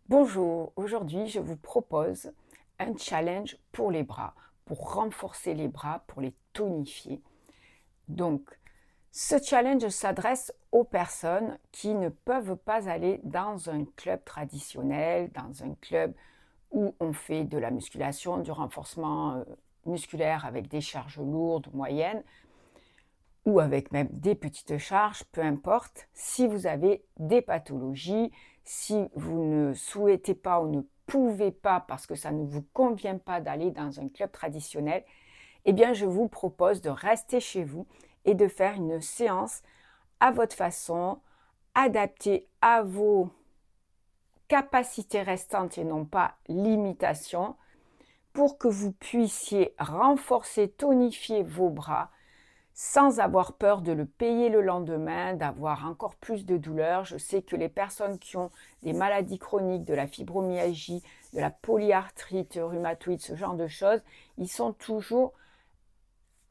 Bonjour, aujourd'hui je vous propose un challenge pour les bras, pour renforcer les bras, pour les tonifier. Donc, ce challenge s'adresse aux personnes qui ne peuvent pas aller dans un club traditionnel, dans un club où on fait de la musculation, du renforcement musculaire avec des charges lourdes, moyennes, ou avec même des petites charges, peu importe. Si vous avez des pathologies, si vous ne souhaitez pas ou ne pouvez pas parce que ça ne vous convient pas d'aller dans un club traditionnel, eh bien je vous propose de rester chez vous et de faire une séance à votre façon, adaptée à vos capacités restantes et non pas limitations, pour que vous puissiez renforcer, tonifier vos bras, sans avoir peur de le payer le lendemain, d'avoir encore plus de douleur. Je sais que les personnes qui ont des maladies chroniques, de la fibromyalgie, de la polyarthrite rhumatoïde, ce genre de choses, ils sont toujours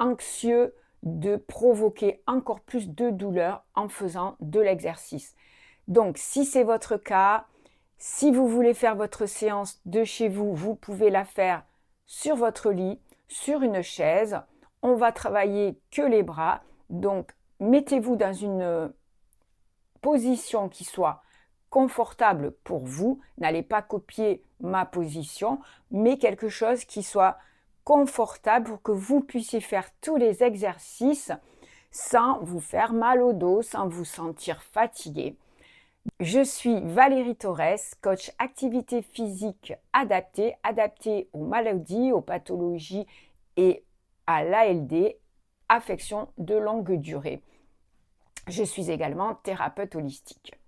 anxieux de provoquer encore plus de douleur en faisant de l'exercice. Donc, si c'est votre cas, si vous voulez faire votre séance de chez vous, vous pouvez la faire sur votre lit, sur une chaise. On va travailler que les bras. Donc, mettez-vous dans une position qui soit confortable pour vous. N'allez pas copier ma position, mais quelque chose qui soit confortable pour que vous puissiez faire tous les exercices sans vous faire mal au dos, sans vous sentir fatigué. Je suis Valérie Torres, coach activité physique adaptée aux maladies, aux pathologies et à l'ALD, affection de longue durée. Je suis également thérapeute holistique.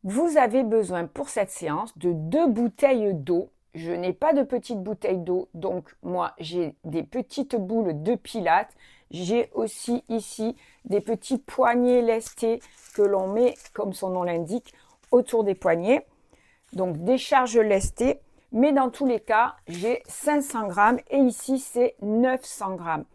Vous avez besoin pour cette séance de 2 bouteilles d'eau. Je n'ai pas de petites bouteilles d'eau, donc moi j'ai des petites boules de pilates. J'ai aussi ici des petits poignets lestés que l'on met, comme son nom l'indique, autour des poignets. Donc des charges lestées, mais dans tous les cas, j'ai 500 grammes et ici c'est 900 grammes.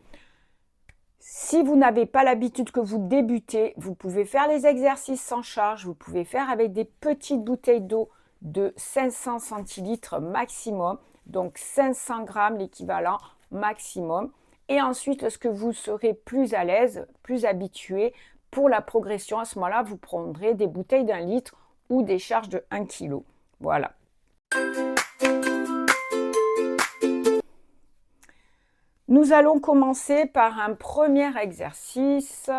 Si vous n'avez pas l'habitude, que vous débutez, vous pouvez faire les exercices sans charge, vous pouvez faire avec des petites bouteilles d'eau de 500 centilitres maximum, donc 500 grammes l'équivalent maximum. Et ensuite, lorsque vous serez plus à l'aise, plus habitué, pour la progression, à ce moment-là, vous prendrez des bouteilles d'1 litre ou des charges de 1 kg. Voilà. Nous allons commencer par un premier exercice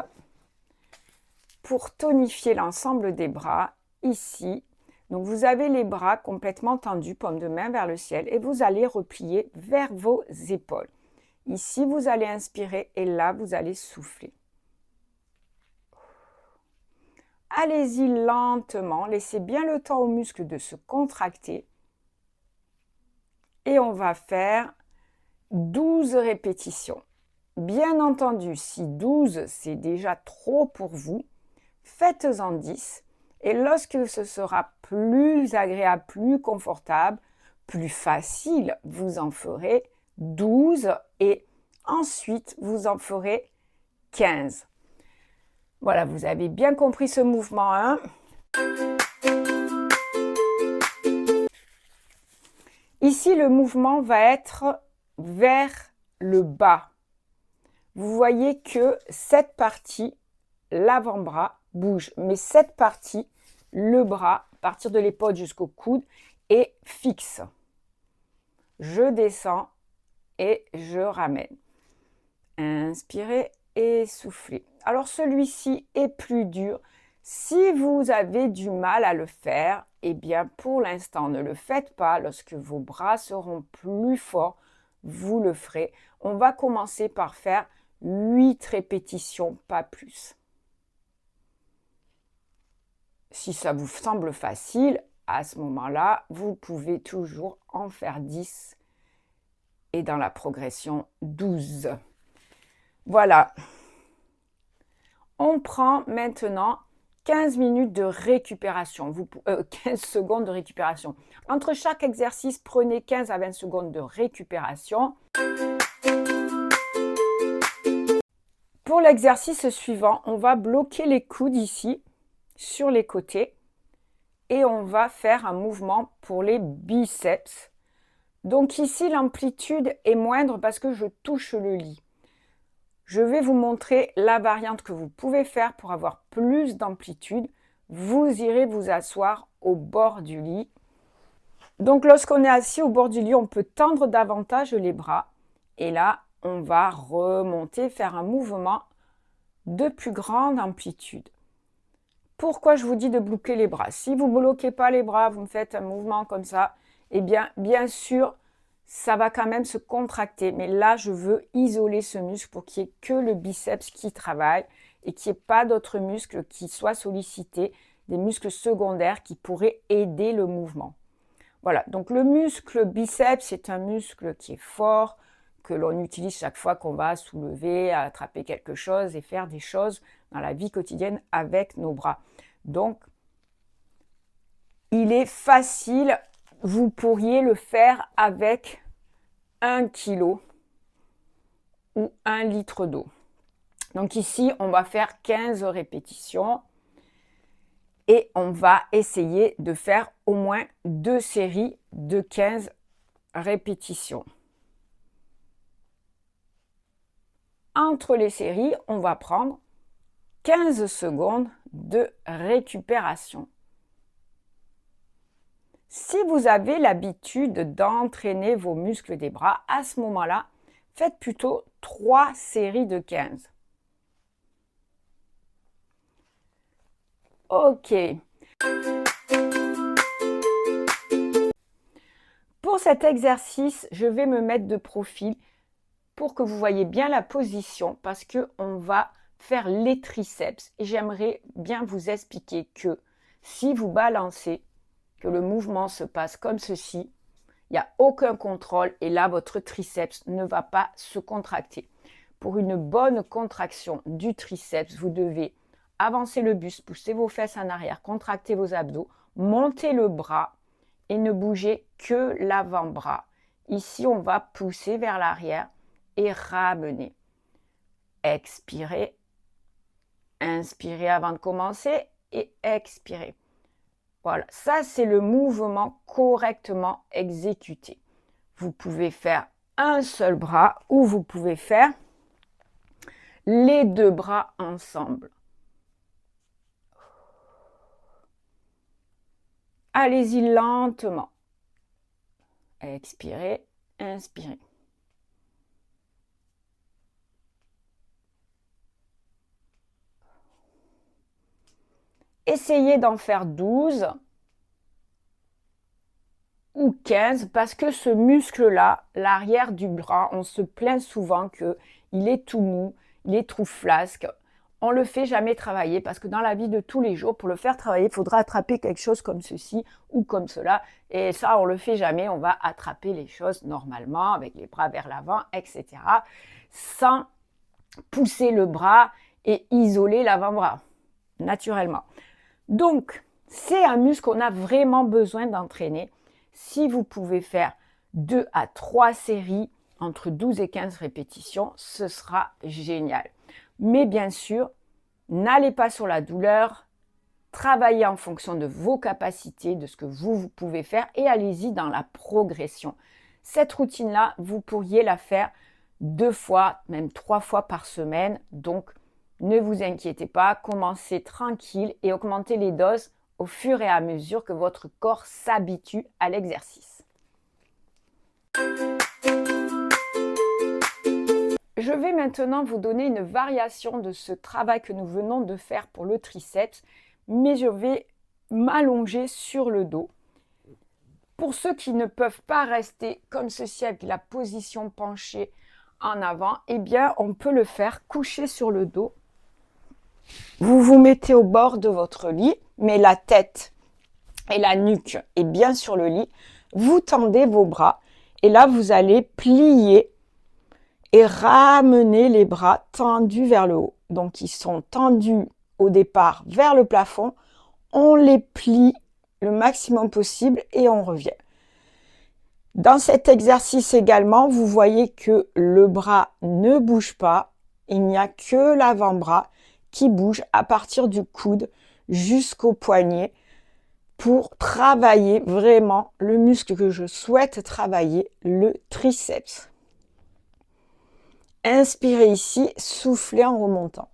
pour tonifier l'ensemble des bras, ici. Donc vous avez les bras complètement tendus, paume de main vers le ciel, et vous allez replier vers vos épaules. Ici, vous allez inspirer et là, vous allez souffler. Allez-y lentement, laissez bien le temps aux muscles de se contracter. Et on va faire 12 répétitions. Bien entendu, si 12 c'est déjà trop pour vous, faites-en 10. Et lorsque ce sera plus agréable, plus confortable, plus facile, vous en ferez 12 et ensuite vous en ferez 15. Voilà, vous avez bien compris ce mouvement 1. Ici, le mouvement va être vers le bas. Vous voyez que cette partie, l'avant-bras, bouge. Mais cette partie, le bras, à partir de l'épaule jusqu'au coude, est fixe. Je descends et je ramène. Inspirez et soufflez. Alors celui-ci est plus dur. Si vous avez du mal à le faire, eh bien pour l'instant ne le faites pas. Lorsque vos bras seront plus forts, vous le ferez. On va commencer par faire 8 répétitions, pas plus. Si ça vous semble facile, à ce moment-là, vous pouvez toujours en faire 10 et dans la progression 12. Voilà. On prend maintenant 15 minutes de récupération, 15 secondes de récupération. Entre chaque exercice, prenez 15 à 20 secondes de récupération. Pour l'exercice suivant, on va bloquer les coudes ici, sur les côtés. et on va faire un mouvement pour les biceps. Donc ici, l'amplitude est moindre parce que je touche le lit. Je vais vous montrer la variante que vous pouvez faire pour avoir plus d'amplitude. Vous irez vous asseoir au bord du lit. Donc lorsqu'on est assis au bord du lit, on peut tendre davantage les bras. Et là, on va remonter, faire un mouvement de plus grande amplitude. Pourquoi je vous dis de bloquer les bras? Si vous ne bloquez pas les bras, vous me faites un mouvement comme ça, eh bien sûr, ça va quand même se contracter. Mais là, je veux isoler ce muscle pour qu'il n'y ait que le biceps qui travaille et qu'il n'y ait pas d'autres muscles qui soient sollicités, des muscles secondaires qui pourraient aider le mouvement. Voilà, donc le muscle biceps, c'est un muscle qui est fort, que l'on utilise chaque fois qu'on va soulever, attraper quelque chose et faire des choses dans la vie quotidienne avec nos bras. Donc, il est facile, vous pourriez le faire avec 1 kg ou 1 litre d'eau. Donc ici, on va faire 15 répétitions et on va essayer de faire au moins 2 séries de 15 répétitions. Entre les séries, on va prendre 15 secondes de récupération. Si vous avez l'habitude d'entraîner vos muscles des bras, à ce moment-là, faites plutôt 3 séries de 15. Ok. Pour cet exercice, je vais me mettre de profil pour que vous voyez bien la position parce qu'on va faire les triceps. Et j'aimerais bien vous expliquer que si vous balancez, que le mouvement se passe comme ceci, il n'y a aucun contrôle et là, votre triceps ne va pas se contracter. Pour une bonne contraction du triceps, vous devez avancer le buste, pousser vos fesses en arrière, contracter vos abdos, monter le bras et ne bouger que l'avant-bras. Ici, on va pousser vers l'arrière et ramener. Expirez, inspirez avant de commencer et expirez. Voilà, ça c'est le mouvement correctement exécuté. Vous pouvez faire un seul bras ou vous pouvez faire les 2 bras ensemble. Allez-y lentement. Expirez, inspirez. Essayez d'en faire 12 ou 15 parce que ce muscle-là, l'arrière du bras, on se plaint souvent qu'il est tout mou, il est trop flasque. On ne le fait jamais travailler parce que dans la vie de tous les jours, pour le faire travailler, il faudra attraper quelque chose comme ceci ou comme cela. Et ça, on ne le fait jamais. On va attraper les choses normalement avec les bras vers l'avant, etc. sans pousser le bras et isoler l'avant-bras, naturellement. Donc, c'est un muscle qu'on a vraiment besoin d'entraîner. Si vous pouvez faire 2 à 3 séries entre 12 et 15 répétitions, ce sera génial. Mais bien sûr, n'allez pas sur la douleur, travaillez en fonction de vos capacités, de ce que vous pouvez faire et allez-y dans la progression. Cette routine-là, vous pourriez la faire 2 fois, même 3 fois par semaine. Donc, ne vous inquiétez pas, commencez tranquille et augmentez les doses au fur et à mesure que votre corps s'habitue à l'exercice. Je vais maintenant vous donner une variation de ce travail que nous venons de faire pour le triceps, mais je vais m'allonger sur le dos. Pour ceux qui ne peuvent pas rester comme ceci avec la position penchée en avant, eh bien on peut le faire couché sur le dos. Vous vous mettez au bord de votre lit, mais la tête et la nuque est bien sur le lit. Vous tendez vos bras et là vous allez plier et ramener les bras tendus vers le haut. Donc ils sont tendus au départ vers le plafond. On les plie le maximum possible et on revient. Dans cet exercice également, vous voyez que le bras ne bouge pas. Il n'y a que l'avant-bras qui bouge à partir du coude jusqu'au poignet. pour travailler vraiment le muscle que je souhaite travailler, le triceps. Inspirez ici, soufflez en remontant.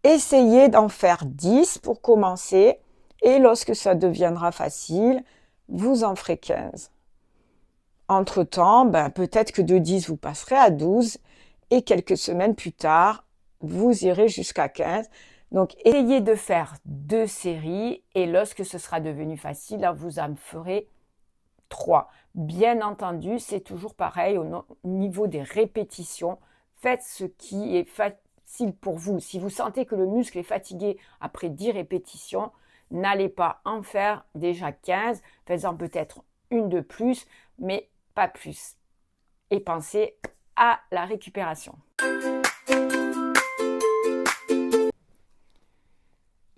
Essayez d'en faire 10 pour commencer et lorsque ça deviendra facile, vous en ferez 15. Entre-temps, peut-être que de 10, vous passerez à 12 et quelques semaines plus tard, vous irez jusqu'à 15. Donc, essayez de faire 2 séries et lorsque ce sera devenu facile, là, vous en ferez 3. Bien entendu, c'est toujours pareil au niveau des répétitions. Faites ce qui est facile pour vous. Si vous sentez que le muscle est fatigué après 10 répétitions, n'allez pas en faire déjà 15. Faites-en peut-être une de plus, mais pas plus. Et pensez à la récupération.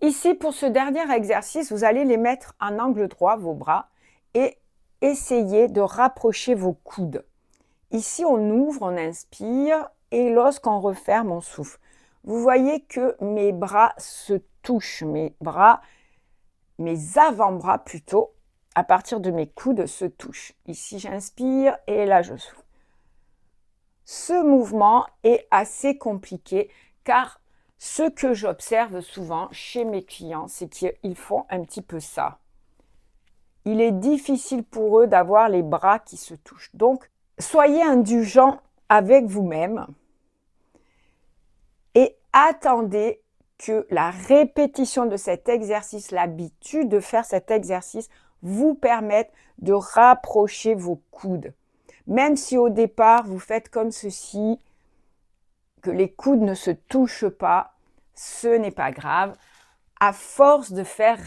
Ici, pour ce dernier exercice, vous allez les mettre en angle droit, vos bras, et essayez de rapprocher vos coudes. Ici, on ouvre, on inspire, et lorsqu'on referme, on souffle. Vous voyez que mes bras se touchent, mes avant-bras plutôt, à partir de mes coudes, se touchent. Ici, j'inspire, et là, je souffle. Ce mouvement est assez compliqué, car ce que j'observe souvent chez mes clients, c'est qu'ils font un petit peu ça. Il est difficile pour eux d'avoir les bras qui se touchent. Donc, soyez indulgents avec vous-même et attendez que la répétition de cet exercice, l'habitude de faire cet exercice, vous permette de rapprocher vos coudes. Même si au départ, vous faites comme ceci, que les coudes ne se touchent pas, ce n'est pas grave. À force de faire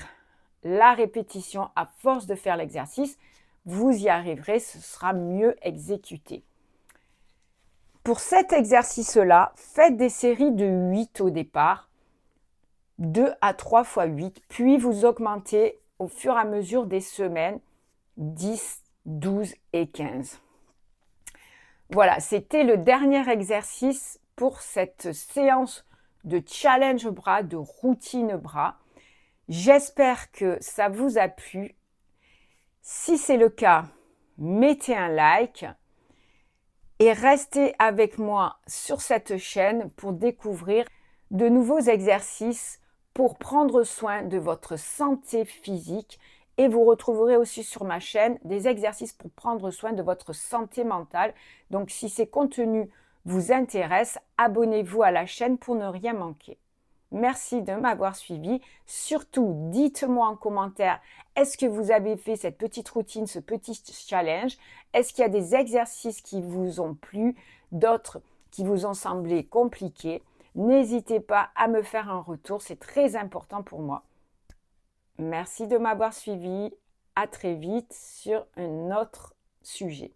la répétition, à force de faire l'exercice, vous y arriverez, ce sera mieux exécuté. Pour cet exercice-là, faites des séries de 8 au départ, 2 à 3 fois 8, puis vous augmentez au fur et à mesure des semaines, 10, 12 et 15. Voilà, c'était le dernier exercice pour cette séance de challenge bras, de routine bras. J'espère que ça vous a plu. Si c'est le cas, mettez un like et restez avec moi sur cette chaîne pour découvrir de nouveaux exercices pour prendre soin de votre santé physique. Et vous retrouverez aussi sur ma chaîne des exercices pour prendre soin de votre santé mentale. Donc, si ces contenus vous intéressent, abonnez-vous à la chaîne pour ne rien manquer. Merci de m'avoir suivi. Surtout, dites-moi en commentaire, est-ce que vous avez fait cette petite routine, ce petit challenge? Est-ce qu'il y a des exercices qui vous ont plu, d'autres qui vous ont semblé compliqués? N'hésitez pas à me faire un retour, c'est très important pour moi. Merci de m'avoir suivi. À très vite sur un autre sujet.